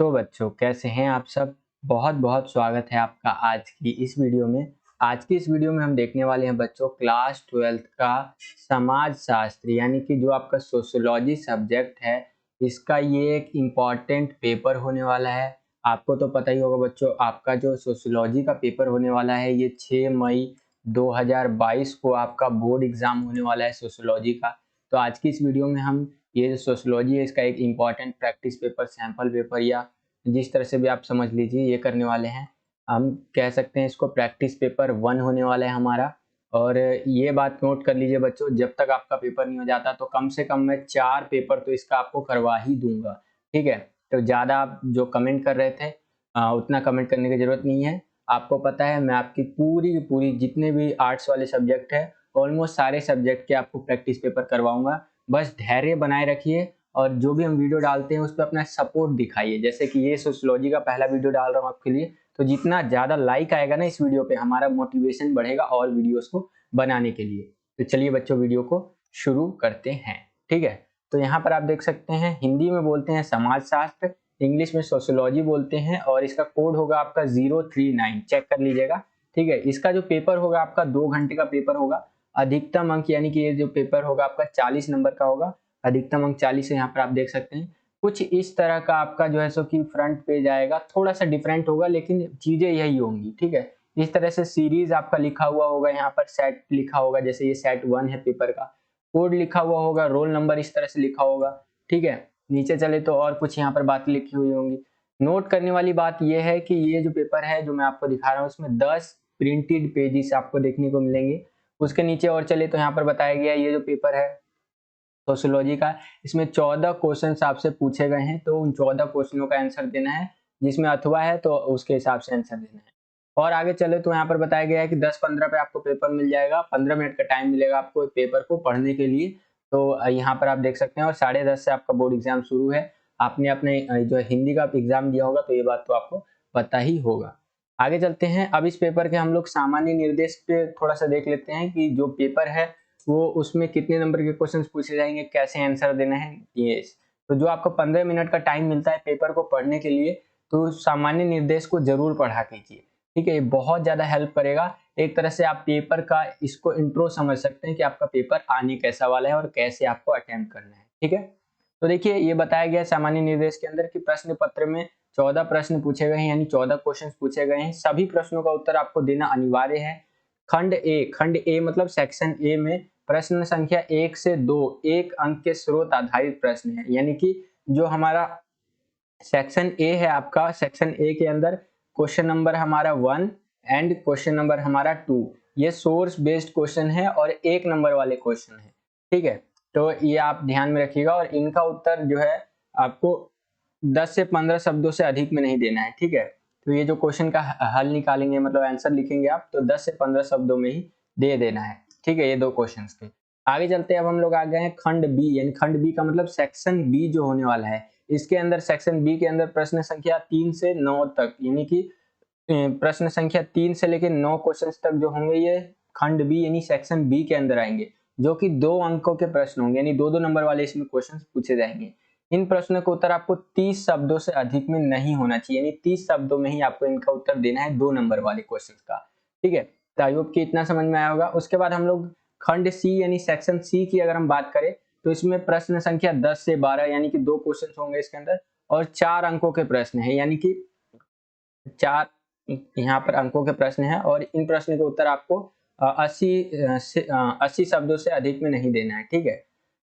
तो बच्चों कैसे हैं आप सब। बहुत बहुत स्वागत है आपका आज की इस वीडियो में। आज की इस वीडियो में हम देखने वाले हैं बच्चों क्लास 12th का समाज शास्त्र यानी कि जो आपका सोशियोलॉजी सब्जेक्ट है, इसका ये एक इम्पॉर्टेंट पेपर होने वाला है। आपको तो पता ही होगा बच्चों, आपका जो सोशियोलॉजी का पेपर होने वाला है ये 6 मई 2022 को आपका बोर्ड एग्जाम होने वाला है सोशियोलॉजी का। तो आज की इस वीडियो में हम ये जो सोशियोलॉजी है इसका एक important practice paper, sample paper या जिस तरह से भी आप समझ लीजिए ये करने वाले हैं। हम कह सकते हैं इसको प्रैक्टिस पेपर 1 होने वाला है हमारा। और ये बात नोट कर लीजिए बच्चों, जब तक आपका पेपर नहीं हो जाता तो कम से कम मैं 4 पेपर तो इसका आपको करवा ही दूंगा। ठीक है, तो ज़्यादा आप जो कमेंट कर रहे थे उतना कमेंट करने की ज़रूरत नहीं है। आपको पता है मैं आपकी पूरी की पूरी जितने भी आर्ट्स वाले सब्जेक्ट है, ऑलमोस्ट सारे सब्जेक्ट के आपको प्रैक्टिस पेपर करवाऊंगा। बस धैर्य बनाए रखिए और जो भी हम वीडियो डालते हैं उस पर अपना सपोर्ट दिखाइए। जैसे कि ये सोशियोलॉजी का पहला वीडियो डाल रहा हूँ आपके लिए, तो जितना ज़्यादा लाइक आएगा ना इस वीडियो पे हमारा मोटिवेशन बढ़ेगा और वीडियोस को बनाने के लिए। तो चलिए बच्चों वीडियो को शुरू करते हैं। ठीक है, तो यहाँ पर आप देख सकते हैं हिंदी में बोलते हैं समाज शास्त्र, इंग्लिश में सोशियोलॉजी बोलते हैं और इसका कोड होगा आपका 039, चेक कर लीजिएगा। ठीक है, इसका जो पेपर होगा आपका 2 घंटे का पेपर होगा। अधिकतम अंक यानी कि ये जो पेपर होगा आपका 40 नंबर का होगा। अधिकतम अंक 40 है, यहाँ पर आप देख सकते हैं। कुछ इस तरह का आपका जो है सो कि फ्रंट पेज आएगा, थोड़ा सा डिफरेंट होगा लेकिन चीजें यही होंगी। ठीक है, इस तरह से सीरीज आपका लिखा हुआ होगा, यहाँ पर सेट लिखा होगा, जैसे ये सेट 1 है पेपर का। कोड लिखा हुआ होगा, रोल नंबर इस तरह से लिखा होगा। ठीक है, नीचे चले तो और कुछ यहाँ पर बातें लिखी हुई होंगी। नोट करने वाली बात यह है कि ये जो पेपर है जो मैं आपको दिखा रहा हूँ इसमें 10 प्रिंटेड पेजेस आपको देखने को मिलेंगे। उसके नीचे और चले तो यहाँ पर बताया गया है ये जो पेपर है सोशियोलॉजी का, इसमें 14 क्वेश्चंस आपसे पूछे गए हैं, तो उन 14 क्वेश्चनों का आंसर देना है। जिसमें अथवा है तो उसके हिसाब से आंसर देना है। और आगे चले तो यहाँ पर बताया गया है कि 10-15 पे आपको पेपर मिल जाएगा, 15 मिनट का टाइम मिलेगा आपको पेपर को पढ़ने के लिए। तो यहाँ पर आप देख सकते हैं और 10:30 से आपका बोर्ड एग्जाम शुरू है। आपने अपने जो हिंदी का एग्जाम दिया होगा तो ये बात तो आपको पता ही होगा। आगे चलते हैं, अब इस पेपर के हम लोग सामान्य निर्देश पे थोड़ा सा देख लेते हैं कि जो पेपर है वो उसमें कितने नंबर के क्वेश्चंस पूछे जाएंगे, कैसे आंसर देना है। ये तो जो आपको 15 मिनट का टाइम मिलता है पेपर को पढ़ने के लिए, तो सामान्य निर्देश को जरूर पढ़ा कीजिए। ठीक है, ये बहुत ज्यादा हेल्प करेगा। एक तरह से आप पेपर का इसको इंट्रो समझ सकते हैं कि आपका पेपर आने कैसा वाला है और कैसे आपको अटेम्प्ट करना है। ठीक है, तो देखिए ये बताया गया सामान्य निर्देश के अंदर कि प्रश्न पत्र में 14 प्रश्न पूछे गए हैं, यानी 14 क्वेश्चन पूछे गए हैं। सभी प्रश्नों का उत्तर आपको देना अनिवार्य है। खंड ए मतलब सेक्शन ए में प्रश्न संख्या 1 से 2 1 अंक के स्रोत आधारित प्रश्न है। यानी कि जो हमारा सेक्शन ए है आपका, सेक्शन ए के अंदर क्वेश्चन नंबर हमारा 1 एंड क्वेश्चन नंबर हमारा 2 ये सोर्स बेस्ड क्वेश्चन है और 1 नंबर वाले क्वेश्चन है। ठीक है, तो ये आप ध्यान में रखिएगा और इनका उत्तर जो है आपको 10 से 15 शब्दों से अधिक में नहीं देना है। ठीक है, तो ये जो क्वेश्चन का हल निकालेंगे मतलब आंसर लिखेंगे आप, तो 10 से 15 शब्दों में ही दे देना है। ठीक है, ये दो क्वेश्चंस थे। आगे चलते हैं, अब हम लोग आ गए हैं खंड बी, यानी खंड बी का मतलब सेक्शन बी जो होने वाला है। इसके अंदर सेक्शन बी के अंदर प्रश्न संख्या 3 से 9 तक, यानी कि प्रश्न संख्या 3 से लेकर 9 क्वेश्चन तक जो होंगे ये खंड बी यानी सेक्शन बी के अंदर आएंगे, जो कि 2 अंकों के प्रश्न होंगे, यानी 2-2 नंबर वाले इसमें क्वेश्चन पूछे जाएंगे। इन प्रश्नों का उत्तर आपको 30 शब्दों से अधिक में नहीं होना चाहिए, यानी 30 शब्दों में ही आपको इनका उत्तर देना है 2 नंबर वाले क्वेश्चन का। ठीक है, तो आई होप कि इतना समझ में आया होगा। उसके बाद हम लोग खंड सी यानी सेक्शन सी की अगर हम बात करें तो इसमें प्रश्न संख्या 10 से 12 यानी कि 2 क्वेश्चन होंगे इसके अंदर और 4 अंकों के प्रश्न है, यानी कि 4 यहाँ पर अंकों के प्रश्न है और इन प्रश्न के उत्तर आपको 80 शब्दों से अधिक में नहीं देना है। ठीक है,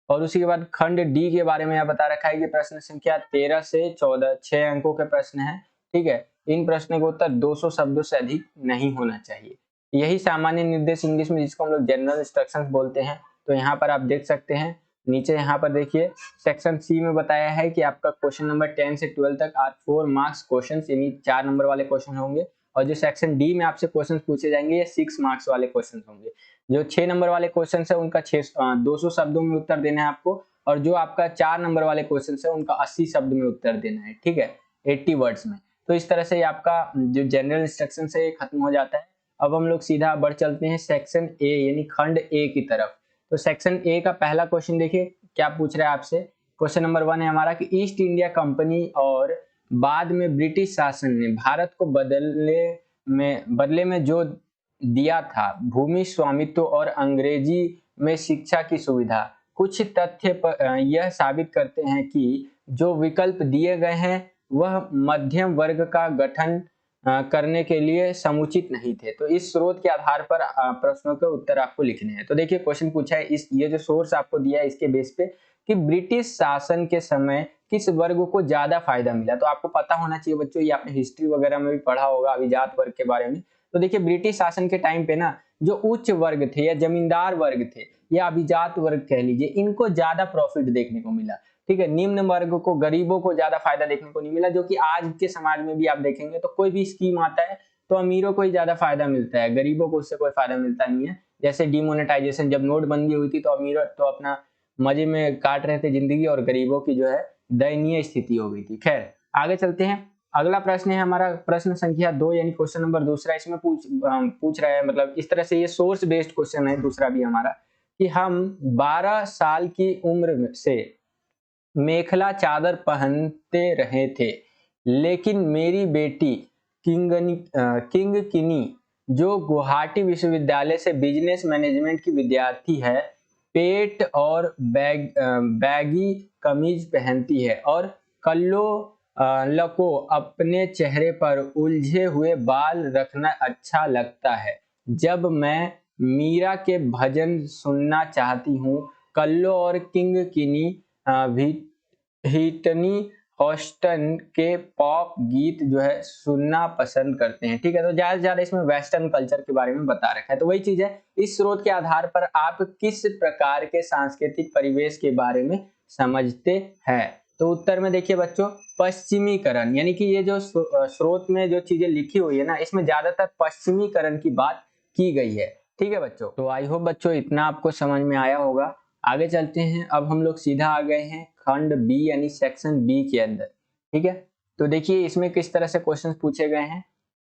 और उसी के बाद खंड डी के बारे में यह बता रखा है कि प्रश्न संख्या 13 से 14 6 अंकों के प्रश्न है। ठीक है, इन प्रश्नों का उत्तर 200 शब्दों से अधिक नहीं होना चाहिए। यही सामान्य निर्देश इंग्लिश में जिसको हम लोग जनरल इंस्ट्रक्शंस बोलते हैं। तो यहाँ पर आप देख सकते हैं नीचे यहाँ पर देखिए सेक्शन सी में बताया है कि आपका क्वेश्चन नंबर 10 से 12 तक 4 मार्क्स क्वेश्चन यानी 4 नंबर वाले क्वेश्चन होंगे और जो सेक्शन डी में आपसे क्वेश्चन पूछे जाएंगे ये 6 मार्क्स वाले क्वेश्चन होंगे। जो 6 नंबर वाले क्वेश्चन है उनका 200 शब्दों में उत्तर देना है आपको और जो आपका 4 नंबर वाले क्वेश्चन है उनका 80 शब्द में उत्तर देना है। ठीक है, 80 वर्ड्स में। तो इस तरह से आपका जो जनरल इंस्ट्रक्शन है खत्म हो जाता है। अब हम लोग सीधा बढ़ चलते हैं सेक्शन ए यानी खंड ए की तरफ। तो सेक्शन ए का पहला क्वेश्चन देखिए क्या पूछ रहा है आपसे। क्वेश्चन नंबर 1 है हमारा कि ईस्ट इंडिया कंपनी और बाद में ब्रिटिश शासन ने भारत को बदले में जो दिया था, भूमि स्वामित्व और अंग्रेजी में शिक्षा की सुविधा। कुछ तथ्य यह साबित करते हैं कि जो विकल्प दिए गए हैं वह मध्यम वर्ग का गठन करने के लिए समुचित नहीं थे। तो इस स्रोत के आधार पर प्रश्नों के उत्तर आपको लिखने हैं। तो देखिए क्वेश्चन पूछा है, ये जो सोर्स आपको दिया है इसके बेस पे कि ब्रिटिश शासन के समय किस वर्ग को ज्यादा फायदा मिला। तो आपको पता होना चाहिए बच्चों, ये आपने हिस्ट्री वगैरह में भी पढ़ा होगा अभिजात वर्ग के बारे में। तो देखिए ब्रिटिश शासन के टाइम पे ना जो उच्च वर्ग थे या जमींदार वर्ग थे या अभिजात वर्ग कह लीजिए, इनको ज्यादा प्रॉफिट देखने को मिला। ठीक है, निम्न वर्ग को, गरीबों को ज्यादा फायदा देखने को नहीं मिला, जो कि आज के समाज में भी आप देखेंगे तो कोई भी स्कीम आता है तो अमीरों को ही ज्यादा फायदा मिलता है, गरीबों को उससे कोई फायदा मिलता नहीं है। जैसे डिमोनेटाइजेशन, जब नोटबंदी हुई थी तो अमीरों तो अपना मजे में काट रहे थे जिंदगी और गरीबों की जो है दयनीय स्थिति हो गई थी। खैर आगे चलते हैं। अगला प्रश्न है हमारा प्रश्न संख्या 2 यानी क्वेश्चन नंबर दूसरा। इसमें पूछ रहा है, मतलब इस तरह से ये सोर्स बेस्ड क्वेश्चन है दूसरा भी हमारा, कि हम 12 साल की उम्र से मेखला चादर पहनते रहे थे, लेकिन मेरी बेटी किंगकिनी जो गुवाहाटी विश्वविद्यालय से बिजनेस मैनेजमेंट की विद्यार्थी है, पेट और बैगी कमीज पहनती है और कल्लो लको अपने चेहरे पर उलझे हुए बाल रखना अच्छा लगता है। जब मैं मीरा के भजन सुनना चाहती हूँ, कल्लो और किंगकिनी व्हिटनी हॉस्टन के पॉप गीत जो है सुनना पसंद करते हैं। ठीक है, तो ज्यादा से ज्यादा इसमें वेस्टर्न कल्चर के बारे में बता रखा है। तो वही चीज है, इस स्रोत के आधार पर आप किस प्रकार के सांस्कृतिक परिवेश के बारे में समझते हैं। तो उत्तर में देखिए बच्चों, पश्चिमीकरण, यानी कि ये जो स्रोत में जो चीजें लिखी हुई है ना, इसमें ज्यादातर पश्चिमीकरण की बात की गई है। ठीक है बच्चों, तो आई होप बच्चों इतना आपको समझ में आया होगा। आगे चलते हैं, अब हम लोग सीधा आ गए हैं खंड बी यानी सेक्शन बी के अंदर। ठीक है, तो देखिए इसमें किस तरह से क्वेश्चन पूछे गए हैं।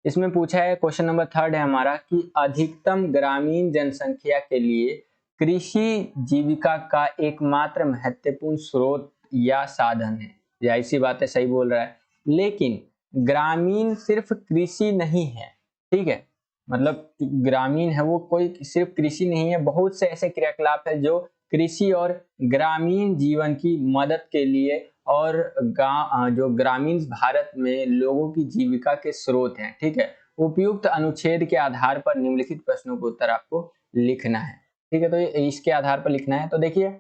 इसमें पूछा है, क्वेश्चन नंबर 3 है हमारा, कि अधिकतम ग्रामीण जनसंख्या के लिए कृषि जीविका का एकमात्र महत्वपूर्ण स्रोत या साधन है। जाहिर सी बात है, सही बोल रहा है, लेकिन ग्रामीण सिर्फ कृषि नहीं है। ठीक है, मतलब ग्रामीण है वो कोई सिर्फ कृषि नहीं है, बहुत से ऐसे क्रियाकलाप है जो कृषि और ग्रामीण जीवन की मदद के लिए और जो ग्रामीण भारत में लोगों की जीविका के स्रोत हैं। ठीक है, उपयुक्त अनुच्छेद के आधार पर निम्नलिखित प्रश्नों का उत्तर आपको लिखना है। ठीक है, तो इसके आधार पर लिखना है। तो देखिए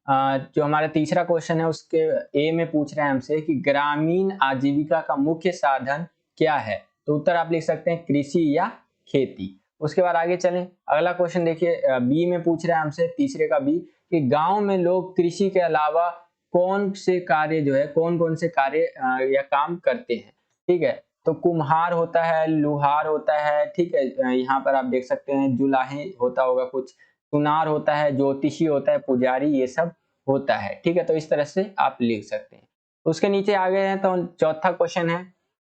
जो हमारा तीसरा क्वेश्चन है उसके ए में पूछ रहे हैं हमसे कि ग्रामीण आजीविका का मुख्य साधन क्या है। तो उत्तर आप लिख सकते हैं कृषि या खेती। उसके बाद आगे चलें, अगला क्वेश्चन देखिए बी में पूछ रहा है हमसे, तीसरे का बी, कि गांव में लोग कृषि के अलावा कौन से कार्य जो है, कौन कौन से कार्य या काम करते हैं। ठीक है, तो कुम्हार होता है, लुहार होता है, ठीक है, यहाँ पर आप देख सकते हैं जुलाहे होता होगा कुछ, सुनार होता है, ज्योतिषी होता है, पुजारी, ये सब होता है। ठीक है, तो इस तरह से आप लिख सकते हैं। उसके नीचे आ गए हैं, तो चौथा क्वेश्चन है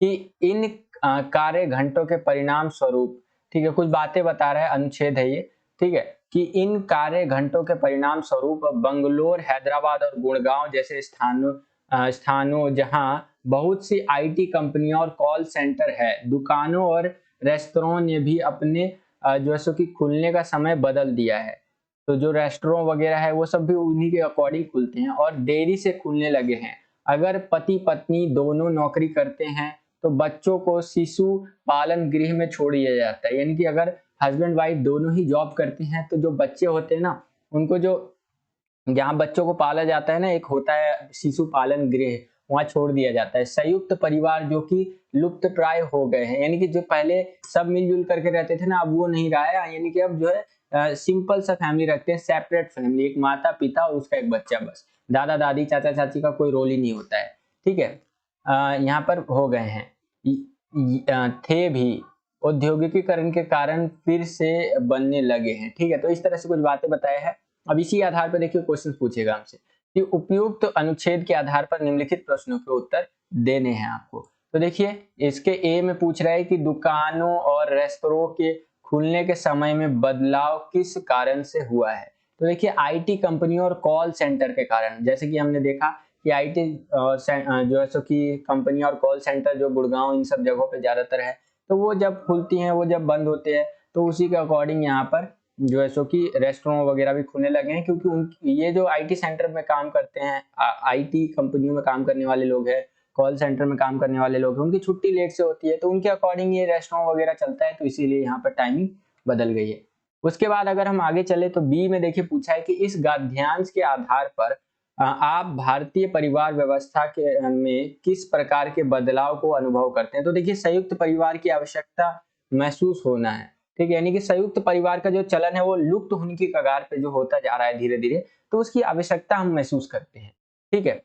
कि इन कार्य घंटों के परिणाम स्वरूप, ठीक है, कुछ बातें बता रहा है, अनुच्छेद है ये। ठीक है, कि इन कार्य घंटों के परिणाम स्वरूप बंगलोर, हैदराबाद और गुड़गांव जैसे स्थानों जहां बहुत सी आईटी कंपनियां और कॉल सेंटर है, दुकानों और रेस्तरां ने भी अपने जो है कि खुलने का समय बदल दिया है। तो जो रेस्टोरेंट वगैरह है वो सब भी उन्हीं के अकॉर्डिंग खुलते हैं और देरी से खुलने लगे हैं। अगर पति पत्नी दोनों नौकरी करते हैं तो बच्चों को शिशु पालन गृह में छोड़ दिया जाता है। यानी कि अगर हस्बैंड वाइफ दोनों ही जॉब करते हैं तो जो बच्चे होते हैं ना, उनको जो जहाँ बच्चों को पाला जाता है ना, एक होता है शिशु पालन गृह, वहां छोड़ दिया जाता है। संयुक्त परिवार जो कि लुप्त प्राय हो गए हैं, यानी कि जो पहले सब मिलजुल करके रहते थे ना, अब वो नहीं रहा है। यानी कि अब जो है सिंपल सा फैमिली रखते हैं, सेपरेट फैमिली, एक माता पिता और उसका एक बच्चा, बस दादा दादी चाचा चाची का कोई रोल ही नहीं होता है। ठीक है, यहाँ पर हो गए हैं, थे भी, औद्योगिकीकरण के कारण फिर से बनने लगे हैं। ठीक है, तो इस तरह से कुछ बातें बताया है। अब इसी आधार पर देखिए क्वेश्चन पूछेगा हमसे कि उपयुक्त अनुच्छेद के आधार पर निम्नलिखित प्रश्नों के उत्तर देने हैं आपको। तो देखिए इसके ए में पूछ रहा है कि दुकानों और रेस्तरां के खुलने के समय में बदलाव किस कारण से हुआ है। तो देखिए आईटी कंपनियों और कॉल सेंटर के कारण, जैसे कि हमने देखा कि आईटी जो है सो कि कंपनी और कॉल सेंटर जो गुड़गांव इन सब जगहों पे ज्यादातर है, तो वो जब खुलती हैं, वो जब बंद होते हैं, तो उसी के अकॉर्डिंग यहाँ पर जो है सो कि रेस्टोरेंट वगैरह भी खुलने लगे हैं, क्योंकि उन ये जो आईटी सेंटर में काम करते हैं, आईटी कंपनियों में काम करने वाले लोग हैं, कॉल सेंटर में काम करने वाले लोग हैं, उनकी छुट्टी लेट से होती है, तो उनके अकॉर्डिंग ये रेस्टोरेंट वगैरह चलता है, तो इसीलिए यहाँ पर टाइमिंग बदल गई है। उसके बाद अगर हम आगे चले तो बी में देखिए पूछा है कि इस गद्यांश के आधार पर आप भारतीय परिवार व्यवस्था के में किस प्रकार के बदलाव को अनुभव करते हैं। तो देखिए संयुक्त परिवार की आवश्यकता महसूस होना है, ठीक है, यानी कि संयुक्त परिवार का जो चलन है वो लुप्त होने की कगार पे जो होता जा रहा है धीरे धीरे, तो उसकी आवश्यकता हम महसूस करते हैं, ठीक है,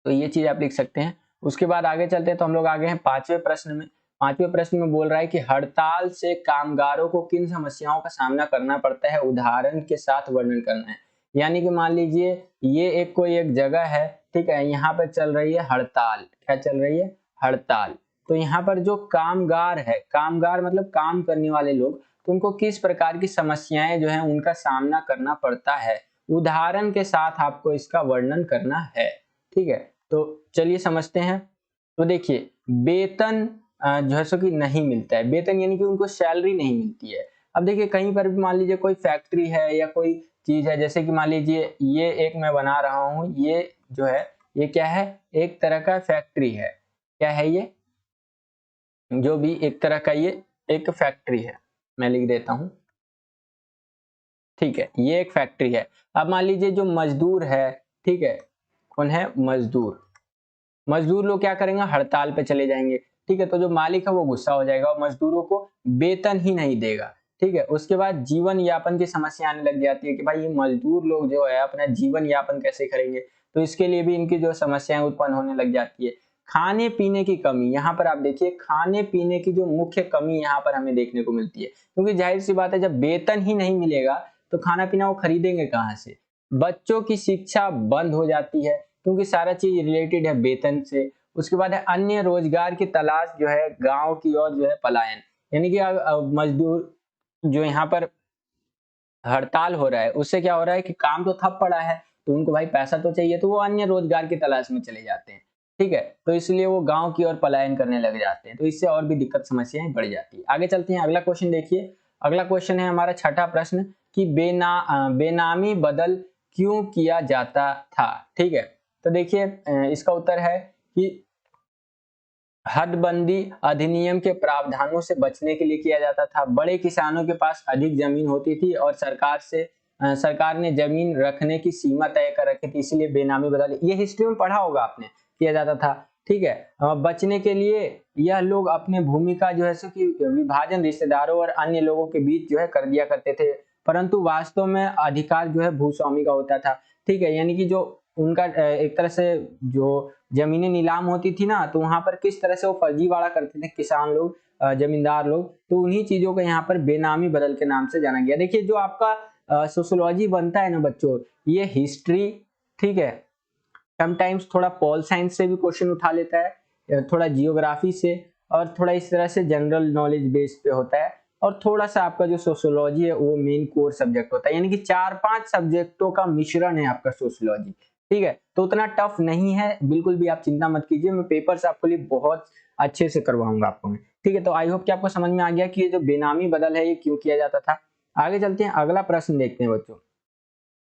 तो ये चीज आप लिख सकते हैं। उसके बाद आगे चलते हैं, तो हम लोग आगे हैं पांचवें प्रश्न में। पांचवें प्रश्न में बोल रहा है कि हड़ताल से कामगारों को किन समस्याओं का सामना करना पड़ता है, उदाहरण के साथ वर्णन करना है। यानी कि मान लीजिए ये एक कोई एक जगह है, ठीक है, यहाँ पर चल रही है हड़ताल। क्या चल रही है? हड़ताल। तो यहाँ पर जो कामगार है, कामगार मतलब काम करने वाले लोग, तो उनको किस प्रकार की समस्याएं जो है उनका सामना करना पड़ता है, उदाहरण के साथ आपको इसका वर्णन करना है, ठीक है। तो चलिए समझते हैं। तो देखिए वेतन जो है सो कि नहीं मिलता है, वेतन यानी कि उनको सैलरी नहीं मिलती है। अब देखिए कहीं पर भी मान लीजिए कोई फैक्ट्री है या कोई चीज है, जैसे कि मान लीजिए ये एक मैं बना रहा हूँ, ये जो है ये क्या है, एक तरह का फैक्ट्री है। क्या है ये? जो भी एक तरह का ये एक फैक्ट्री है, मैं लिख देता हूँ, ठीक है, ये एक फैक्ट्री है। अब मान लीजिए जो मजदूर है, ठीक है, कौन है? मजदूर। मजदूर लोग क्या करेंगे? हड़ताल पे चले जाएंगे, ठीक है, तो जो मालिक है वो गुस्सा हो जाएगा और मजदूरों को वेतन ही नहीं देगा, ठीक है। उसके बाद जीवन यापन की समस्या आने लग जाती है कि भाई ये मजदूर लोग जो है अपना जीवन यापन कैसे करेंगे, तो इसके लिए भी इनकी जो समस्याएं उत्पन्न होने लग जाती है। खाने पीने की कमी, यहाँ पर आप देखिए खाने पीने की जो मुख्य कमी यहाँ पर हमें देखने को मिलती है, क्योंकि जाहिर सी बात है जब वेतन ही नहीं मिलेगा तो खाना पीना वो खरीदेंगे कहाँ से। बच्चों की शिक्षा बंद हो जाती है, क्योंकि सारा चीज रिलेटेड है वेतन से। उसके बाद है अन्य रोजगार की तलाश जो है गांव की ओर जो है पलायन, यानी कि मजदूर जो यहाँ पर हड़ताल हो रहा है उससे क्या हो रहा है कि काम तो ठप पड़ा है, तो उनको भाई पैसा तो चाहिए, तो वो अन्य रोजगार की तलाश में चले जाते हैं, ठीक है, तो इसलिए वो गांव की ओर पलायन करने लग जाते हैं, तो इससे और भी दिक्कत समस्याएं बढ़ जाती है। आगे चलते हैं, अगला क्वेश्चन देखिए। अगला क्वेश्चन है हमारा छठा प्रश्न कि बेनामी बदल क्यों किया जाता था, ठीक है। तो देखिए इसका उत्तर है कि हदबंदी अधिनियम के प्रावधानों से बचने के लिए किया जाता था। बड़े किसानों के पास अधिक जमीन होती थी और सरकार ने जमीन रखने की सीमा तय कर रखी थी, इसलिए बेनामी बदल, ये हिस्ट्री में पढ़ा होगा आपने, किया जाता था, ठीक है। बचने के लिए यह लोग अपने भूमि का जो है सो कि विभाजन रिश्तेदारों और अन्य लोगों के बीच जो है कर दिया करते थे, परंतु वास्तव में अधिकार जो है भूस्वामी का होता था, ठीक है, यानी कि जो उनका एक तरह से जो जमीनें नीलाम होती थी ना, तो वहां पर किस तरह से वो फर्जीवाड़ा करते थे किसान लोग, जमींदार लोग, तो उन्हीं चीजों को यहाँ पर बेनामी बदल के नाम से जाना गया। देखिए जो आपका सोशियोलॉजी बनता है ना बच्चों, ये हिस्ट्री, ठीक है, समटाइम्स थोड़ा पॉल साइंस से भी क्वेश्चन उठा लेता है, थोड़ा जियोग्राफी से, और थोड़ा इस तरह से जनरल नॉलेज बेस पे होता है, और थोड़ा सा आपका जो सोशियोलॉजी है वो मेन कोर सब्जेक्ट होता है, यानी कि 4-5 सब्जेक्टों का मिश्रण है आपका सोशियोलॉजी, ठीक है। तो उतना टफ नहीं है, बिल्कुल भी आप चिंता मत कीजिए, मैं पेपर्स आपके लिए बहुत अच्छे से करवाऊंगा आपको मैं, ठीक है। तो आई होप कि आपको समझ में आ गया कि ये जो बेनामी बदल है ये क्यों किया जाता था। आगे चलते हैं, अगला प्रश्न देखते हैं बच्चों।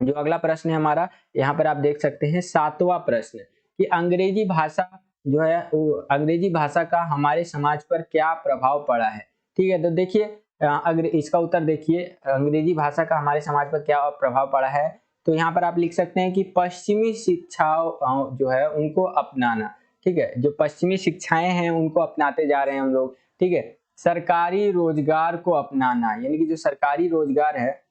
जो अगला प्रश्न है हमारा, यहाँ पर आप देख सकते हैं 7वां प्रश्न कि अंग्रेजी भाषा जो है अंग्रेजी भाषा का हमारे समाज पर क्या प्रभाव पड़ा है, ठीक है। तो देखिए अगर इसका उत्तर देखिए, अंग्रेजी भाषा का हमारे समाज पर क्या प्रभाव पड़ा है, तो यहाँ पर आप लिख सकते हैं कि पश्चिमी शिक्षा जो है उनको अपनाना, ठीक है, जो पश्चिमी शिक्षाएं हैं उनको अपनाते जा रहे हैं हम लोग, ठीक है। सरकारी रोजगार को अपनाना, यानी कि जो सरकारी रोजगार है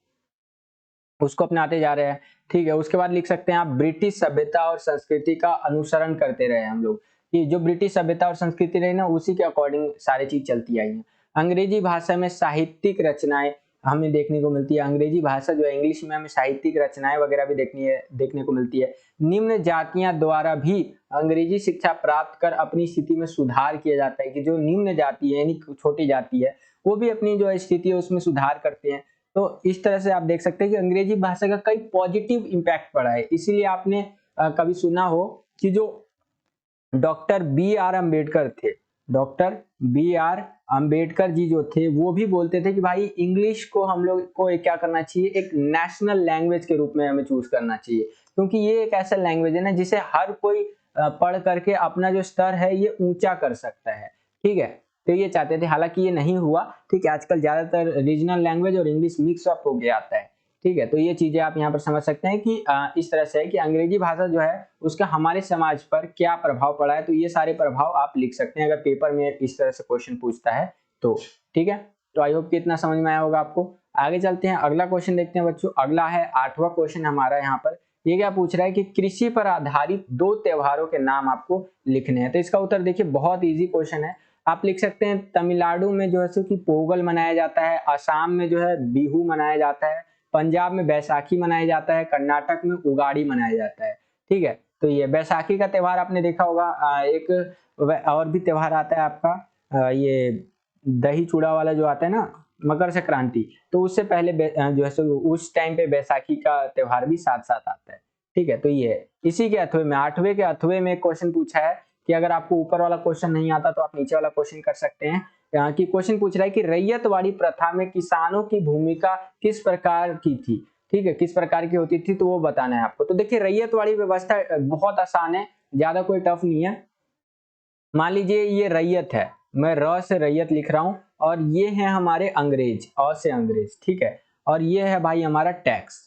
उसको अपनाते जा रहे हैं, ठीक है। उसके बाद लिख सकते हैं आप ब्रिटिश सभ्यता और संस्कृति का अनुसरण करते रहे हम लोग, कि जो ब्रिटिश सभ्यता और संस्कृति रही ना उसी के अकॉर्डिंग सारी चीज चलती आई है। अंग्रेजी भाषा में साहित्यिक रचनाएं हमें देखने को मिलती है, अंग्रेजी भाषा जो है इंग्लिश में हमें साहित्यिक रचनाएं वगैरह भी देखने को मिलती है। निम्न जातियां द्वारा भी अंग्रेजी शिक्षा प्राप्त कर अपनी स्थिति में सुधार किया जाता है, कि जो निम्न जाति है यानी छोटी जाति है वो भी अपनी जो स्थिति है उसमें सुधार करते हैं। तो इस तरह से आप देख सकते हैं कि अंग्रेजी भाषा का कई पॉजिटिव इम्पैक्ट पड़ा है, इसीलिए आपने कभी सुना हो कि जो डॉक्टर बी आर अम्बेडकर थे, doctor B are Ambedkar ji जो थे वो भी बोलते थे कि भाई इंग्लिश को हम लोग को क्या करना चाहिए, एक नेशनल लैंग्वेज के रूप में हमें चूज करना चाहिए, क्योंकि ये एक ऐसा लैंग्वेज है ना जिसे हर कोई पढ़ करके अपना जो स्तर है ये ऊंचा कर सकता है। ठीक है, तो ये चाहते थे, हालांकि ये नहीं हुआ। ठीक है, आजकल ज्यादातर रीजनल लैंग्वेज और इंग्लिश मिक्स अप होके आता है। ठीक है, तो ये चीजें आप यहाँ पर समझ सकते हैं कि इस तरह से है कि अंग्रेजी भाषा जो है उसका हमारे समाज पर क्या प्रभाव पड़ा है। तो ये सारे प्रभाव आप लिख सकते हैं अगर पेपर में इस तरह से क्वेश्चन पूछता है तो। ठीक है, तो आई होप कि इतना समझ में आया होगा आपको। आगे चलते हैं, अगला क्वेश्चन देखते हैं बच्चों। अगला है 8वां क्वेश्चन हमारा यहाँ पर। ये क्या पूछ रहा है कि कृषि पर आधारित 2 त्योहारों के नाम आपको लिखने हैं। तो इसका उत्तर देखिए बहुत इजी क्वेश्चन है। आप लिख सकते हैं तमिलनाडु में जो है कि पोंगल मनाया जाता है, असम में जो है बिहू मनाया जाता है, पंजाब में बैसाखी मनाया जाता है, कर्नाटक में उगाड़ी मनाया जाता है। ठीक है, तो ये बैसाखी का त्योहार आपने देखा होगा। एक और भी त्योहार आता है आपका, ये दही चूड़ा वाला जो आता है ना, मकर संक्रांति, तो उससे पहले जो है उस टाइम पे बैसाखी का त्योहार भी साथ साथ आता है। ठीक है, तो ये इसी के अथवे में 8वें के अथवे में क्वेश्चन पूछा है कि अगर आपको ऊपर वाला क्वेश्चन नहीं आता तो आप नीचे वाला क्वेश्चन कर सकते हैं। कि क्वेश्चन पूछ रहा है कि रैयतवाड़ी प्रथा में किसानों की भूमिका किस प्रकार की थी। ठीक है, किस प्रकार की होती थी तो वो बताना है आपको। तो देखिए रैयतवाड़ी व्यवस्था बहुत आसान है, ज्यादा कोई टफ नहीं है। मान लीजिए ये रैयत है, मैं र से रैयत लिख रहा हूं, और ये है हमारे अंग्रेज, अ से अंग्रेज। ठीक है, और ये है भाई हमारा टैक्स।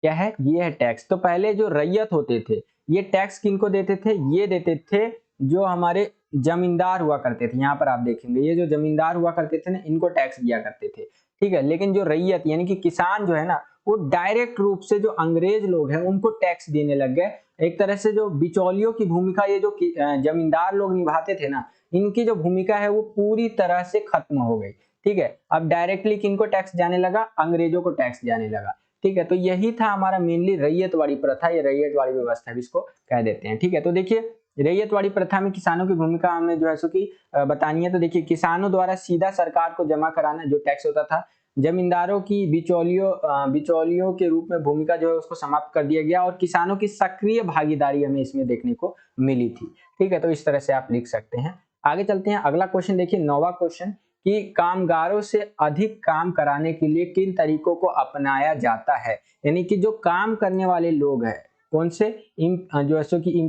क्या है, ये है टैक्स। तो पहले जो रैयत होते थे ये टैक्स किनको देते थे, ये देते थे जो हमारे जमींदार हुआ करते थे। यहाँ पर आप देखेंगे ये जो जमींदार हुआ करते थे ना, इनको टैक्स दिया करते थे। ठीक है, लेकिन जो रैयत यानी कि किसान जो है ना, वो डायरेक्ट रूप से जो अंग्रेज लोग हैं उनको टैक्स देने लग गए। एक तरह से जो बिचौलियों की भूमिका ये जो जमींदार लोग निभाते थे ना, इनकी जो भूमिका है वो पूरी तरह से खत्म हो गई। ठीक है, अब डायरेक्टली किनको टैक्स जाने लगा, अंग्रेजों को टैक्स जाने लगा। ठीक है, तो यही था हमारा मेनली रैयतवाड़ी प्रथा, ये रैयतवाड़ी व्यवस्था भी इसको कह देते हैं। ठीक है, तो देखिए रैयतवाड़ी प्रथा में किसानों की भूमिका हमें जो है सो कि बतानी है। तो देखिए किसानों द्वारा सीधा सरकार को जमा कराना जो टैक्स होता था, जमींदारों की बिचौलियों के रूप में भूमिका जो है उसको समाप्त कर दिया गया, और किसानों की सक्रिय भागीदारी हमें इसमें देखने को मिली थी। ठीक है, तो इस तरह से आप लिख सकते हैं। आगे चलते हैं, अगला क्वेश्चन देखिए 9वां क्वेश्चन, कि कामगारों से अधिक काम कराने के लिए किन तरीकों को अपनाया जाता है। यानी कि जो काम करने वाले लोग हैं, कौन से जो है सो कि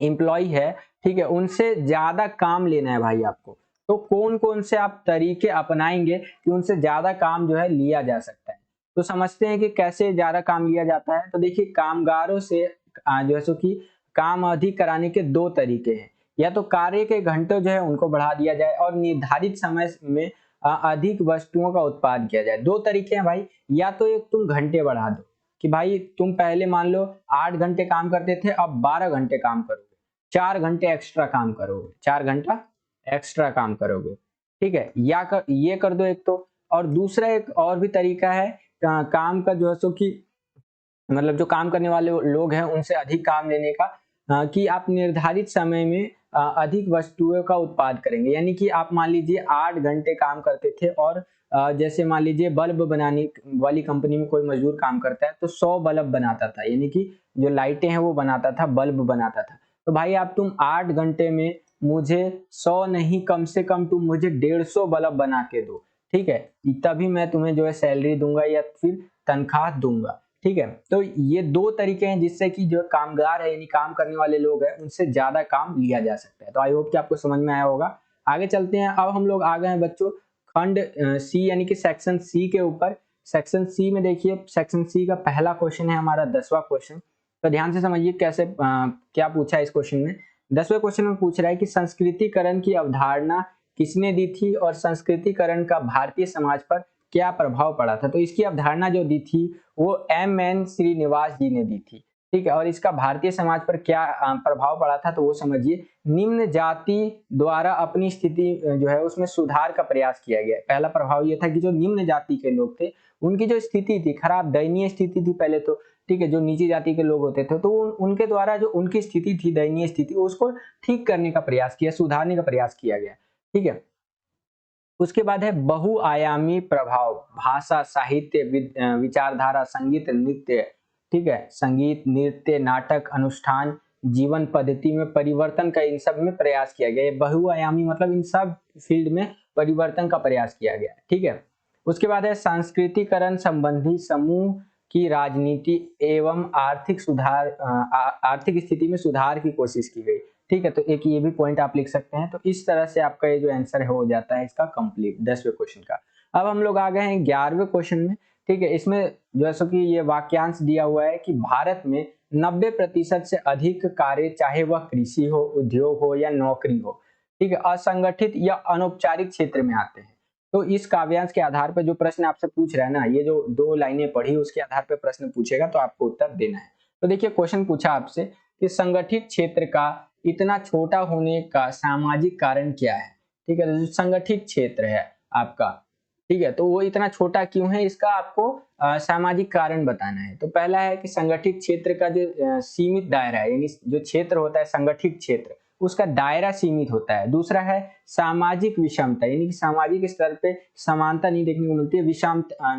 एम्प्लॉय है, ठीक है, उनसे ज्यादा काम लेना है भाई आपको। तो कौन कौन से आप तरीके अपनाएंगे कि उनसे ज्यादा काम जो है लिया जा सकता है। तो समझते हैं कि कैसे ज्यादा काम लिया जाता है। तो देखिए कामगारों से जो है सो कि काम अधिक कराने के 2 तरीके हैं। या तो कार्य के घंटे जो है उनको बढ़ा दिया जाए, और निर्धारित समय में अधिक वस्तुओं का उत्पादन किया जाए। 2 तरीके हैं भाई, या तो एक तुम घंटे बढ़ा दो कि भाई तुम पहले मान लो 8 घंटे काम करते थे, अब 12 घंटे काम करोगे, 4 घंटे एक्स्ट्रा काम करोगे, 4 घंटा एक्स्ट्रा काम करोगे। ठीक है, ये कर दो एक तो। और दूसरा एक और भी तरीका है काम का जो है सो कि मतलब जो काम करने वाले लोग हैं उनसे अधिक काम लेने का, कि आप निर्धारित समय में अधिक वस्तुओं का उत्पाद करेंगे। यानी कि आप मान लीजिए 8 घंटे काम करते थे, और जैसे मान लीजिए बल्ब बनाने वाली कंपनी में कोई मजदूर काम करता है तो 100 बल्ब बनाता था, यानी कि जो लाइटें हैं वो बनाता था, बल्ब बनाता था। तो भाई आप तुम 8 घंटे में मुझे 100 नहीं, कम से कम तुम मुझे 150 बल्ब बना के दो। ठीक है, तभी मैं तुम्हें जो है सैलरी दूंगा या फिर तनख्वाह दूंगा। ठीक है, तो ये 2 तरीके हैं जिससे कि जो कामगार है यानी काम करने वाले लोग हैं उनसे ज्यादा काम लिया जा सकता है। तो आई होप कि आपको समझ में आया होगा। आगे चलते हैं, अब हम लोग आ गए हैं बच्चों खंड सी यानी कि सेक्शन सी के ऊपर। सेक्शन सी में देखिए, सेक्शन सी का पहला क्वेश्चन है हमारा 10वां क्वेश्चन। तो ध्यान से समझिए कैसे क्या पूछा है इस क्वेश्चन में। 10वें क्वेश्चन में पूछ रहा है कि संस्कृतिकरण की अवधारणा किसने दी थी, और संस्कृतिकरण का भारतीय समाज पर क्या प्रभाव पड़ा था। तो इसकी अवधारणा जो दी थी वो एम.एन. श्रीनिवास जी ने दी थी। ठीक है, और इसका भारतीय समाज पर क्या प्रभाव पड़ा था तो वो समझिए। निम्न जाति द्वारा अपनी स्थिति जो है उसमें सुधार का प्रयास किया गया। पहला प्रभाव ये था कि जो निम्न जाति के लोग थे उनकी जो स्थिति थी, खराब दयनीय स्थिति थी पहले तो। ठीक है, जो नीची जाति के लोग होते थे तो उनके द्वारा जो उनकी स्थिति थी, दयनीय स्थिति, उसको ठीक करने का प्रयास किया, सुधारने का प्रयास किया गया। ठीक है, उसके बाद है बहुआयामी प्रभाव, भाषा, साहित्य, विचारधारा, संगीत, नृत्य। ठीक है, संगीत, नृत्य, नाटक, अनुष्ठान, जीवन पद्धति में परिवर्तन का इन सब में प्रयास किया गया। ये बहुआयामी मतलब इन सब फील्ड में परिवर्तन का प्रयास किया गया, ठीक है। उसके बाद है सांस्कृतिकरण संबंधी समूह की राजनीति एवं आर्थिक सुधार, आर्थिक स्थिति में सुधार की कोशिश की गई, ठीक है। तो एक ये भी पॉइंट आप लिख सकते हैं। तो इस तरह से आपका ये जो आंसर है हो जाता है इसका कंप्लीट 10वें क्वेश्चन का। अब हम लोग आ गए हैं 11वें क्वेश्चन में, ठीक है। इसमें जैसा कि ये वाक्यांश दिया हुआ है कि भारत में 90% से अधिक कार्य, चाहे वह कृषि हो, उद्योग हो या नौकरी हो, ठीक है, असंगठित या अनौपचारिक क्षेत्र में आते हैं। तो इस काव्यांश के आधार पर जो प्रश्न आपसे पूछ रहा है ना, ये जो 2 लाइनें पढ़ी उसके आधार पर प्रश्न पूछेगा, तो आपको उत्तर देना है। तो देखिए क्वेश्चन पूछा आपसे कि संगठित क्षेत्र का इतना छोटा होने का सामाजिक कारण क्या है, ठीक है। जो संगठित क्षेत्र है आपका, ठीक है, तो वो इतना छोटा क्यों है, इसका आपको सामाजिक कारण बताना है। तो पहला है कि संगठित क्षेत्र का जो सीमित दायरा है, यानी जो क्षेत्र होता है संगठित क्षेत्र, उसका दायरा सीमित होता है। दूसरा है सामाजिक विषमता, यानी कि सामाजिक स्तर पे समानता नहीं देखने को मिलती है,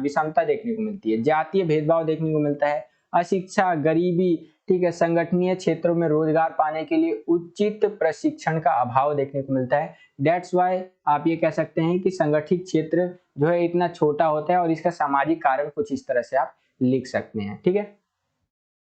विषमता देखने को मिलती है, जातीय भेदभाव देखने को मिलता है, अशिक्षा, गरीबी, ठीक है, संगठनीय क्षेत्रों में रोजगार पाने के लिए उचित प्रशिक्षण का अभाव देखने को मिलता है। दैट्स वाई आप ये कह सकते हैं कि संगठित क्षेत्र जो है इतना छोटा होता है, और इसका सामाजिक कारण कुछ इस तरह से आप लिख सकते हैं, ठीक है।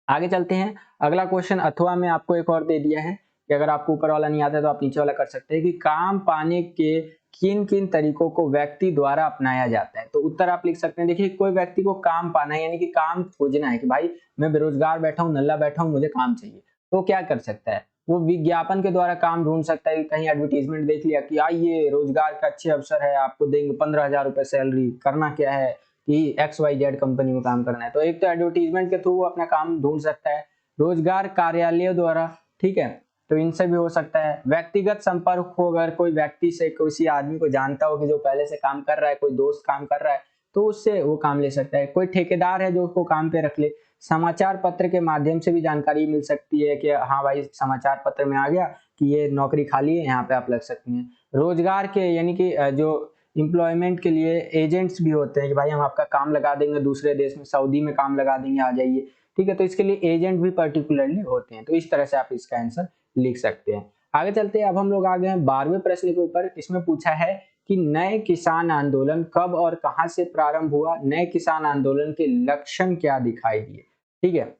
आगे चलते हैं। अगला क्वेश्चन अथवा में आपको एक और दे दिया है कि अगर आपको ऊपर वाला नहीं आता है तो आप नीचे वाला कर सकते हैं कि काम पाने के किन किन तरीकों को व्यक्ति द्वारा अपनाया जाता है। तो उत्तर आप लिख सकते हैं। देखिए कोई व्यक्ति को काम पाना है, यानी कि काम खोजना है कि भाई मैं बेरोजगार बैठा हूँ, नल्ला बैठा हूँ, मुझे काम चाहिए, तो क्या कर सकता है, वो विज्ञापन के द्वारा काम ढूंढ सकता है। कहीं एडवर्टीजमेंट देख लिया कि आइए रोजगार का अच्छे अवसर है, आपको देंगे 15,000 रुपए सैलरी, करना क्या है कि XYZ कंपनी में काम करना है, तो एक तो एडवर्टीजमेंट के थ्रू वो अपना काम ढूंढ सकता है। रोजगार कार्यालयों द्वारा, ठीक है, तो इनसे भी हो सकता है। व्यक्तिगत संपर्क हो, अगर कोई व्यक्ति से किसी आदमी को जानता हो कि जो पहले से काम कर रहा है, कोई दोस्त काम कर रहा है, तो उससे वो काम ले सकता है। कोई ठेकेदार है जो उसको काम पे रख ले। समाचार पत्र के माध्यम से भी जानकारी मिल सकती है कि हाँ भाई समाचार पत्र में आ गया कि ये नौकरी खाली है, यहाँ पे आप लग सकती हैं। रोजगार के यानी कि जो एम्प्लॉयमेंट के लिए एजेंट्स भी होते हैं कि भाई हम आपका काम लगा देंगे दूसरे देश में, सऊदी में काम लगा देंगे, आ जाइए, ठीक है। तो इसके लिए एजेंट भी पर्टिकुलरली होते हैं। तो इस तरह से आप इसका आंसर लिख सकते हैं। आगे चलते हैं। अब हम लोग आ गए हैं 12वें प्रश्न के ऊपर। इसमें पूछा है कि नए किसान आंदोलन कब और कहां से प्रारंभ हुआ, नए किसान आंदोलन के लक्षण क्या दिखाई दिए, ठीक है,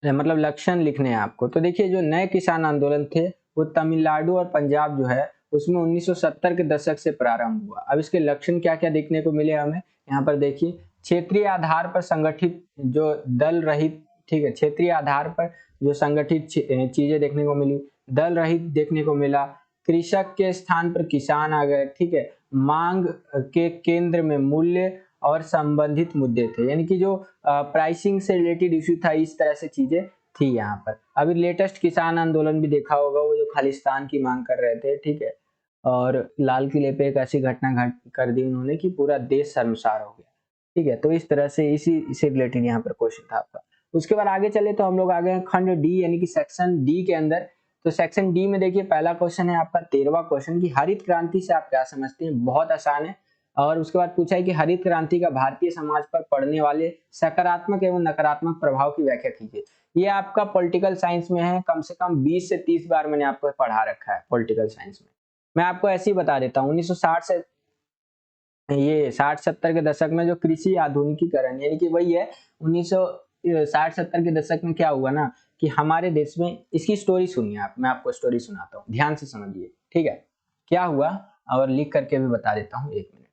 मतलब लक्षण लिखने हैं आपको। तो देखिए जो नए किसान आंदोलन थे वो तमिलनाडु और पंजाब जो है उसमें 1970 के दशक से प्रारंभ हुआ। अब इसके लक्षण क्या क्या देखने को मिले हमें, यहाँ पर देखिए क्षेत्रीय आधार पर संगठित जो दल रहित, ठीक है, क्षेत्रीय आधार पर जो संगठित चीजें देखने को मिली, दल रहित देखने को मिला, कृषक के स्थान पर किसान आ गए, ठीक है, मांग के केंद्र में मूल्य और संबंधित मुद्दे थे, यानी कि जो प्राइसिंग से रिलेटेड इश्यू था, इस तरह से चीजें थी यहाँ पर। अभी लेटेस्ट किसान आंदोलन भी देखा होगा, वो जो खालिस्तान की मांग कर रहे थे, ठीक है, और लाल किले पे एक ऐसी घटना घट कर दी उन्होंने कि पूरा देश शर्मसार हो गया, ठीक है। तो इस तरह से इसी से रिलेटेड यहाँ पर क्वेश्चन था आपका। उसके बाद आगे चले तो हम लोग आ गए खंड डी यानी कि सेक्शन डी के अंदर। तो सेक्शन डी में देखिए पहला क्वेश्चन है आपका 13वां क्वेश्चन की हरित क्रांति से आप क्या समझते हैं। बहुत आसान है। और उसके बाद पूछा है कि हरित क्रांति का भारतीय समाज पर पड़ने वाले सकारात्मक एवं नकारात्मक प्रभाव की व्याख्या कीजिए। ये आपका पॉलिटिकल साइंस में है, कम से कम 20 से 30 बार मैंने आपको पढ़ा रखा है पॉलिटिकल साइंस में। मैं आपको ऐसे ही बता देता हूँ। 1960 से ये 60-70 के दशक में जो कृषि आधुनिकीकरण यानी कि वही है 1960-70 के दशक में क्या हुआ ना कि हमारे देश में, इसकी स्टोरी सुनिए आप, मैं आपको स्टोरी सुनाता हूँ, ध्यान से समझिए, ठीक है, क्या हुआ और लिख करके भी बता देता हूँ, 1 मिनट।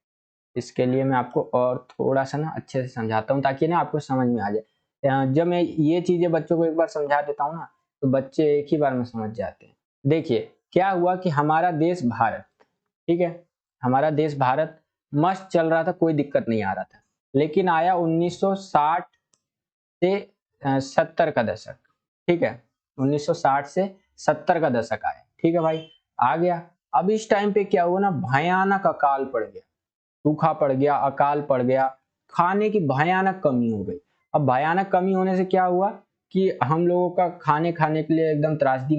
इसके लिए मैं आपको और थोड़ा सा ना अच्छे से समझाता हूँ ताकि ना आपको समझ में आ जाए। जब मैं ये चीजें बच्चों को एक बार समझा देता हूँ ना तो बच्चे एक ही बार में समझ जाते हैं। देखिए क्या हुआ कि हमारा देश भारत, ठीक है, हमारा देश भारत मस्त चल रहा था, कोई दिक्कत नहीं आ रहा था। लेकिन आया 1960 से 70 का दशक, ठीक है, 1960 से 70 का दशक आया, ठीक है भाई, आ गया। अब इस टाइम पे क्या हुआ ना, भयानक अकाल पड़ गया, सूखा पड़ गया, अकाल पड़ गया, खाने की भयानक कमी हो गई। अब भयानक कमी होने से क्या हुआ कि हम लोगों का खाने के लिए एकदम त्रासदी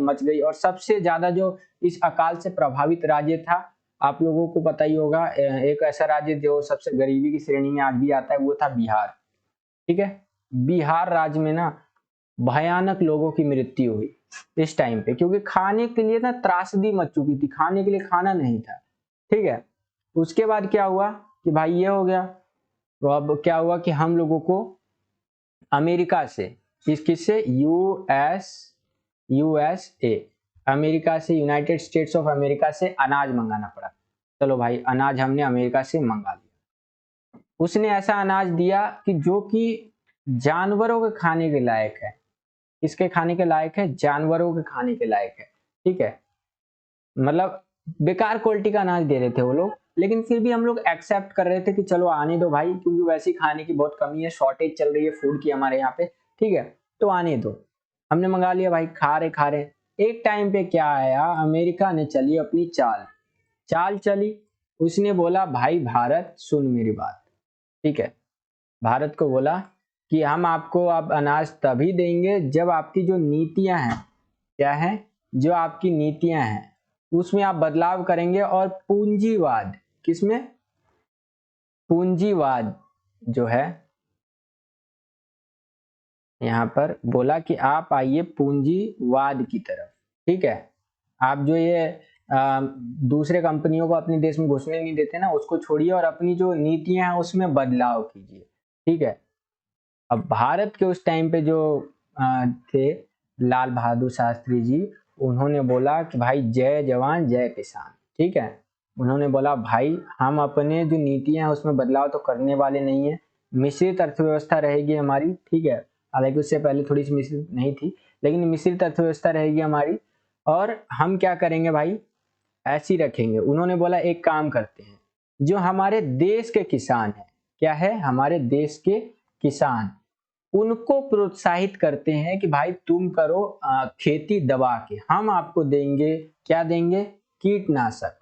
मच गई। और सबसे ज्यादा जो इस अकाल से प्रभावित राज्य था, आप लोगों को पता ही होगा, एक ऐसा राज्य जो सबसे गरीबी की श्रेणी में आज भी आता है, वो था बिहार, ठीक है। बिहार राज्य में ना भयानक लोगों की मृत्यु हुई इस टाइम पे, क्योंकि खाने के लिए ना त्रासदी मच चुकी थी, खाने के लिए खाना नहीं था। ठीक है, उसके बाद क्या हुआ कि भाई ये हो गया, तो अब क्या हुआ कि हम लोगों को अमेरिका से, किससे, यूएसए, अमेरिका से, यूनाइटेड स्टेट्स ऑफ अमेरिका से अनाज मंगाना पड़ा। चलो भाई, अनाज हमने अमेरिका से मंगा लिया। उसने ऐसा अनाज दिया कि जो कि जानवरों के खाने के लायक है। किसके खाने के लायक है? जानवरों के खाने के लायक है। ठीक है, मतलब बेकार क्वालिटी का अनाज दे रहे थे वो लोग, लेकिन फिर भी हम लोग एक्सेप्ट कर रहे थे कि चलो आने दो भाई, क्योंकि वैसे ही खाने की बहुत कमी है, शॉर्टेज चल रही है फूड की हमारे यहाँ पे। ठीक है, तो आने दो। हमने मंगा लिया भाई, खा रहे। एक टाइम पे क्या आया, अमेरिका ने चली अपनी चाल चली। उसने बोला भाई भारत सुन मेरी बात। ठीक है, भारत को बोला कि हम आपको अब अनाज तभी देंगे जब आपकी जो नीतियां हैं, क्या है, जो आपकी नीतियां हैं उसमें आप बदलाव करेंगे, और पूंजीवाद, किसमें, पूंजीवाद जो है, यहां पर बोला कि आप आइए पूंजीवाद की तरफ। ठीक है, आप जो ये दूसरे कंपनियों को अपने देश में घुसने नहीं देते ना, उसको छोड़िए और अपनी जो नीतियां हैं उसमें बदलाव कीजिए। ठीक है, अब भारत के उस टाइम पे जो थे लाल बहादुर शास्त्री जी, उन्होंने बोला कि भाई जय जवान जय किसान। ठीक है, उन्होंने बोला भाई हम अपने जो नीतियां हैं उसमें बदलाव तो करने वाले नहीं है, मिश्रित अर्थव्यवस्था रहेगी हमारी। ठीक है, हालांकि उससे पहले थोड़ी सी मिश्रित नहीं थी, लेकिन मिश्रित अर्थव्यवस्था रहेगी हमारी, और हम क्या करेंगे भाई, ऐसी रखेंगे। उन्होंने बोला एक काम करते हैं, जो हमारे देश के किसान हैं, क्या है, हमारे देश के किसान, उनको प्रोत्साहित करते हैं कि भाई तुम करो खेती दबा के, हम आपको देंगे, क्या देंगे, कीटनाशक,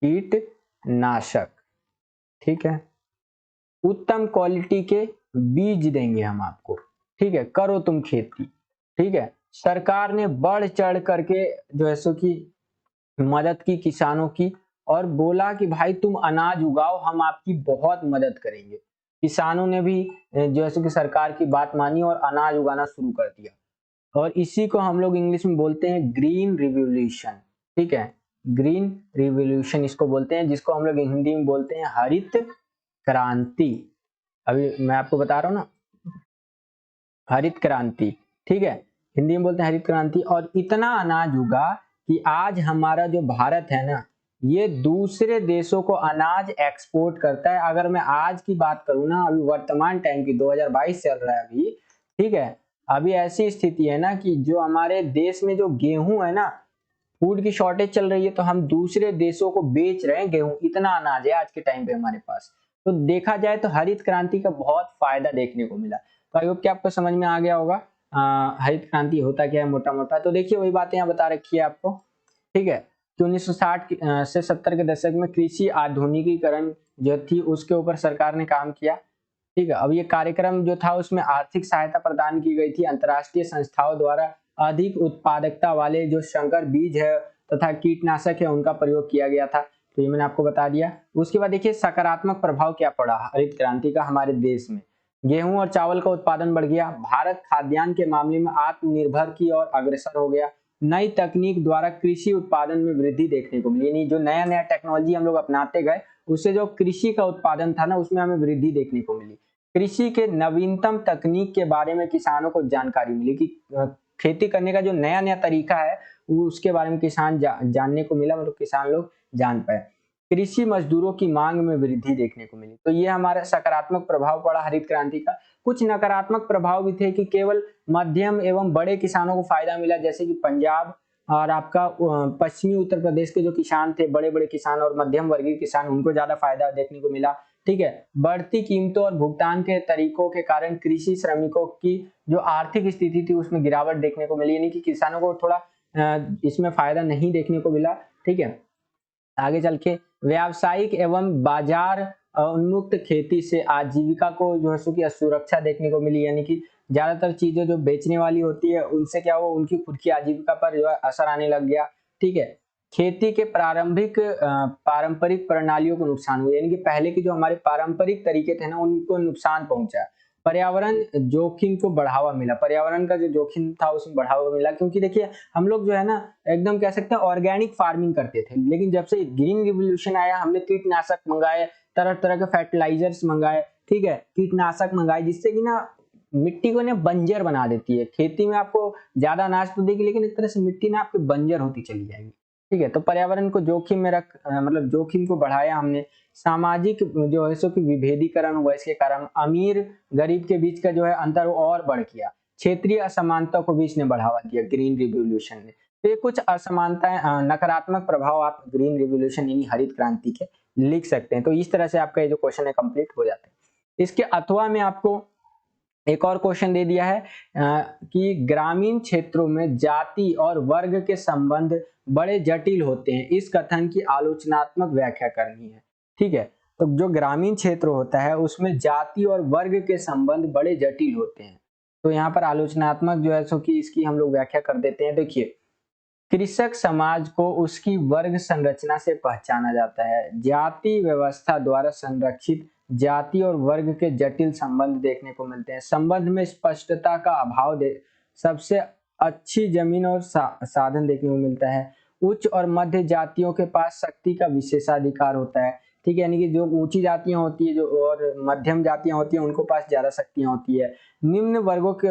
कीटनाशक। ठीक है, उत्तम क्वालिटी के बीज देंगे हम आपको। ठीक है, करो तुम खेती। ठीक है, सरकार ने बढ़ चढ़ करके जो है सो की मदद की किसानों की, और बोला कि भाई तुम अनाज उगाओ, हम आपकी बहुत मदद करेंगे। किसानों ने भी जो है सो कि सरकार की बात मानी और अनाज उगाना शुरू कर दिया, और इसी को हम लोग इंग्लिश में बोलते हैं ग्रीन रिवॉल्यूशन। ठीक है, ग्रीन रिवॉल्यूशन इसको बोलते हैं, जिसको हम लोग हिंदी में बोलते हैं हरित क्रांति। अभी मैं आपको बता रहा हूँ ना, हरित क्रांति। ठीक है, हिंदी में बोलते हैं हरित क्रांति। और इतना अनाज उगा कि आज हमारा जो भारत है ना, ये दूसरे देशों को अनाज एक्सपोर्ट करता है। अगर मैं आज की बात करूं ना, अभी वर्तमान टाइम की 2022 चल रहा है अभी। ठीक है, अभी ऐसी स्थिति है ना कि जो हमारे देश में जो गेहूं है ना, फूड की शॉर्टेज चल रही है, तो हम दूसरे देशों को बेच रहे हैं गेहूं, इतना अनाज है आज के टाइम पे हमारे पास। तो देखा जाए तो हरित क्रांति का बहुत फायदा देखने को मिला। तो आई होप कि आपको समझ में आ गया होगा हरित क्रांति होता क्या है मोटा मोटा। तो देखिए वही बातें यहाँ बता रखी है आपको। ठीक है, कि 1960 से 70 के दशक में कृषि आधुनिकीकरण जो थी उसके ऊपर सरकार ने काम किया। ठीक है, अब ये कार्यक्रम जो था उसमें आर्थिक सहायता प्रदान की गई थी अंतर्राष्ट्रीय संस्थाओं द्वारा। अधिक उत्पादकता वाले जो संकर बीज है तथा कीटनाशक है उनका प्रयोग किया गया था। तो ये मैंने आपको बता दिया। उसके बाद देखिए सकारात्मक प्रभाव क्या पड़ा हरित क्रांति का हमारे देश में। गेहूं और चावल का उत्पादन बढ़ गया, भारत खाद्यान्न के मामले में आत्मनिर्भर की ओर अग्रसर हो गया। नई तकनीक द्वारा कृषि उत्पादन में वृद्धि देखने को मिली, यानी जो नया नया टेक्नोलॉजी हम लोग अपनाते गए उससे जो कृषि का उत्पादन था ना उसमें हमें वृद्धि देखने को मिली। कृषि के नवीनतम तकनीक के बारे में किसानों को जानकारी मिली कि खेती करने का जो नया नया तरीका है वो उसके बारे में किसान जानने को मिला, मतलब किसान लोग जान पाए। कृषि मजदूरों की मांग में वृद्धि देखने को मिली। तो ये हमारा सकारात्मक प्रभाव पड़ा हरित क्रांति का। कुछ नकारात्मक प्रभाव भी थे कि केवल मध्यम एवं बड़े किसानों को फायदा मिला, जैसे कि पंजाब और आपका पश्चिमी उत्तर प्रदेश के जो किसान थे, बड़े बड़े किसान और मध्यम वर्गीय किसान, उनको ज्यादा फायदा देखने को मिला। ठीक है, बढ़ती कीमतों और भुगतान के तरीकों के कारण कृषि श्रमिकों की जो आर्थिक स्थिति थी उसमें गिरावट देखने को मिली, यानी कि किसानों को थोड़ा इसमें फायदा नहीं देखने को मिला। ठीक है, आगे चल के व्यावसायिक एवं बाजार उन्मुक्त खेती से आजीविका को जो है सो की सुरक्षा देखने को मिली, यानी कि ज्यादातर चीजें जो बेचने वाली होती है उनसे क्या हुआ, उनकी खुद की आजीविका पर जो है असर आने लग गया। ठीक है, खेती के पारंपरिक प्रणालियों को नुकसान हुआ, यानी कि पहले के जो हमारे पारंपरिक तरीके थे ना उनको नुकसान पहुंचा। पर्यावरण जोखिम को बढ़ावा मिला, पर्यावरण का जो जोखिम था उसमें बढ़ावा मिला, क्योंकि देखिए हम लोग जो है ना एकदम कह सकते हैं ऑर्गेनिक फार्मिंग करते थे, लेकिन जब से ग्रीन रिवोल्यूशन आया हमने कीटनाशक मंगाए, तरह तरह के फर्टिलाइजर्स मंगाए, ठीक है, कीटनाशक मंगाए, जिससे कि ना मिट्टी को ना बंजर बना देती है। खेती में आपको ज्यादा अनाज तो देगी, लेकिन एक तरह से मिट्टी ना आपकी बंजर होती चली जाएगी, ठीक है। तो पर्यावरण को जोखिम में मतलब जोखिम को बढ़ाया हमने। सामाजिक जो है सो कि विभेदीकरण हुआ, इसके कारण अमीर गरीब के बीच का जो है अंतर और बढ़ गया। क्षेत्रीय असमानता को भी इसने बढ़ावा दिया ग्रीन रिवोल्यूशन ने। तो ये कुछ असमानताएं, नकारात्मक प्रभाव आप ग्रीन रिवोल्यूशन यानी हरित क्रांति के लिख सकते हैं। तो इस तरह से आपका ये जो क्वेश्चन है कंप्लीट हो जाता है। इसके अथवा में आपको एक और क्वेश्चन दे दिया है कि ग्रामीण क्षेत्रों में जाति और वर्ग के संबंध बड़े जटिल होते हैं, इस कथन की आलोचनात्मक व्याख्या करनी है, ठीक है। तो जो ग्रामीण क्षेत्र होता है उसमें जाति और वर्ग के संबंध बड़े जटिल होते हैं, तो यहाँ पर आलोचनात्मक जो है सो कि इसकी हम लोग व्याख्या कर देते हैं। देखिए, कृषक समाज को उसकी वर्ग संरचना से पहचाना जाता है। जाति व्यवस्था द्वारा संरक्षित जाति और वर्ग के जटिल संबंध देखने को मिलते हैं। संबंध में स्पष्टता का अभाव सबसे अच्छी जमीन और साधन देखने को मिलता है। उच्च और मध्य जातियों के पास शक्ति का विशेषाधिकार होता है, ठीक है, यानी कि जो ऊंची जातियां होती है जो और मध्यम जातियां होती हैं उनको पास ज्यादा शक्तियां होती है। निम्न वर्गों के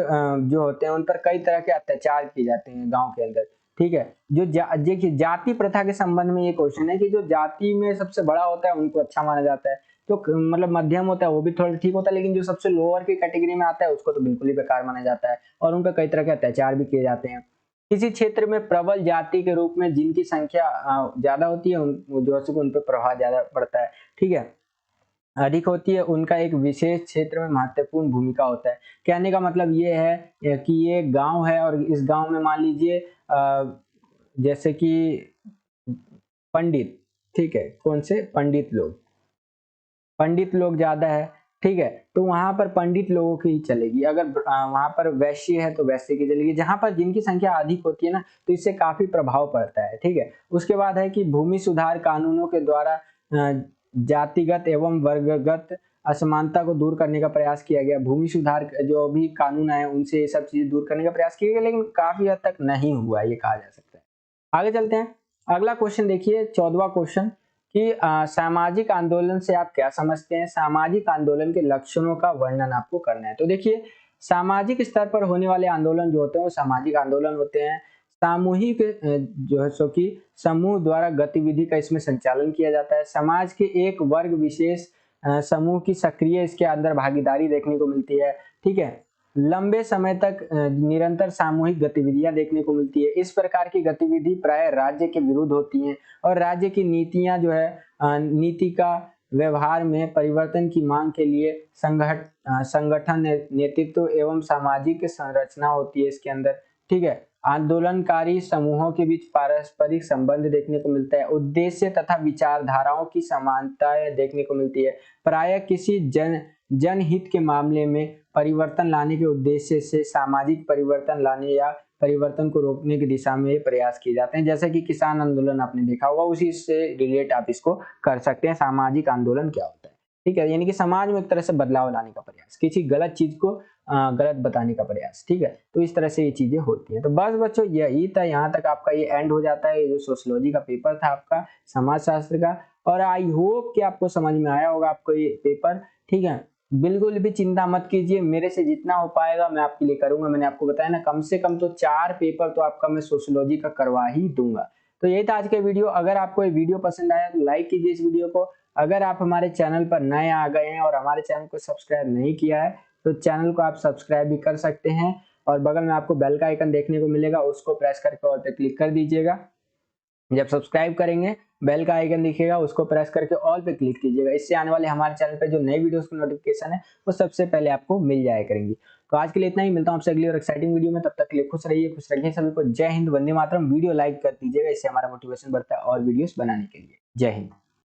जो होते हैं उन पर कई तरह के अत्याचार किए जाते हैं गांव के अंदर, ठीक है। जो देखिए जाति प्रथा के संबंध में ये क्वेश्चन है कि जो जाति में सबसे बड़ा होता है उनको अच्छा माना जाता है, जो मतलब मध्यम होता है वो भी थोड़ा ठीक होता है, लेकिन जो सबसे लोअर की कैटेगरी में आता है उसको तो बिल्कुल ही बेकार माना जाता है और उन पर कई तरह के अत्याचार भी किए जाते हैं। किसी क्षेत्र में प्रबल जाति के रूप में जिनकी संख्या ज्यादा होती है जो है उन पर प्रभाव ज्यादा पड़ता है, ठीक है, अधिक होती है, उनका एक विशेष क्षेत्र में महत्वपूर्ण भूमिका होता है। कहने का मतलब ये है कि ये गांव है और इस गांव में मान लीजिए जैसे कि पंडित, ठीक है, कौन से पंडित लोग ज्यादा है, ठीक है, तो वहां पर पंडित लोगों की चलेगी। अगर वहां पर वैश्य है तो वैश्य की चलेगी। जहां पर जिनकी संख्या अधिक होती है ना तो इससे काफी प्रभाव पड़ता है, ठीक है। उसके बाद है कि भूमि सुधार कानूनों के द्वारा जातिगत एवं वर्गगत असमानता को दूर करने का प्रयास किया गया। भूमि सुधार जो भी कानून आए उनसे ये सब चीजें दूर करने का प्रयास किया गया, लेकिन काफी हद तक नहीं हुआ ये कहा जा सकता है। आगे चलते हैं, अगला क्वेश्चन देखिए 14वां क्वेश्चन कि सामाजिक आंदोलन से आप क्या समझते हैं। सामाजिक आंदोलन के लक्षणों का वर्णन आपको करना है। तो देखिए, सामाजिक स्तर पर होने वाले आंदोलन जो होते हैं वो सामाजिक आंदोलन होते हैं। सामूहिक जो है सो कि समूह द्वारा गतिविधि का इसमें संचालन किया जाता है। समाज के एक वर्ग विशेष समूह की सक्रिय इसके अंदर भागीदारी देखने को मिलती है, ठीक है। लंबे समय तक निरंतर सामूहिक गतिविधियां देखने को मिलती है। इस प्रकार की गतिविधि प्राय राज्य के विरुद्ध होती हैं और राज्य की नीतियां जो है नीति का व्यवहार में परिवर्तन की मांग के लिए संगठन नेतृत्व एवं सामाजिक संरचना होती है इसके अंदर, ठीक है। आंदोलनकारी समूहों के बीच पारस्परिक संबंध देखने को मिलता है। उद्देश्य तथा विचारधाराओं की समानताएं देखने को मिलती है। प्रायः किसी जनहित के मामले में परिवर्तन लाने के उद्देश्य से सामाजिक परिवर्तन लाने या परिवर्तन को रोकने की दिशा में प्रयास किए जाते हैं। जैसे कि किसान आंदोलन आपने देखा होगा, उसी से रिलेट आप इसको कर सकते हैं। सामाजिक आंदोलन क्या होता है, ठीक है, यानी कि समाज में एक तरह से बदलाव लाने का प्रयास, किसी गलत चीज को गलत बताने का प्रयास, ठीक है। तो इस तरह से ये चीजें होती हैं। तो बस बच्चों यही था, यहाँ तक आपका ये एंड हो जाता है। ये जो सोशियोलॉजी का पेपर था आपका समाजशास्त्र का, और आई होप कि आपको समझ में आया होगा आपको ये पेपर, ठीक है। बिल्कुल भी चिंता मत कीजिए, मेरे से जितना हो पाएगा मैं आपके लिए करूंगा। मैंने आपको बताया ना, कम से कम तो 4 पेपर तो आपका मैं सोशियोलॉजी का करवा ही दूंगा। तो यही था आज का वीडियो। अगर आपको ये वीडियो पसंद आया तो लाइक कीजिए इस वीडियो को। अगर आप हमारे चैनल पर नए आ गए हैं और हमारे चैनल को सब्सक्राइब नहीं किया है तो चैनल को आप सब्सक्राइब भी कर सकते हैं, और बगल में आपको बेल का आइकन देखने को मिलेगा, उसको प्रेस करके ऑल पे क्लिक कर दीजिएगा। जब सब्सक्राइब करेंगे बेल का आइकन दिखेगा, उसको प्रेस करके ऑल पे क्लिक कीजिएगा। इससे आने वाले हमारे चैनल पे जो नए वीडियोस की नोटिफिकेशन है वो सबसे पहले आपको मिल जाया करेंगी। तो आज के लिए इतना ही, मिलता हूं आपसे अगली और एक्साइटिंग वीडियो में। तब तक के लिए खुश रहिए, खुश रखिए सभी को। जय हिंद, वंदे मातरम। वीडियो लाइक कर दीजिएगा, इससे हमारा मोटिवेशन बढ़ता है और वीडियोस बनाने के लिए। जय हिंद।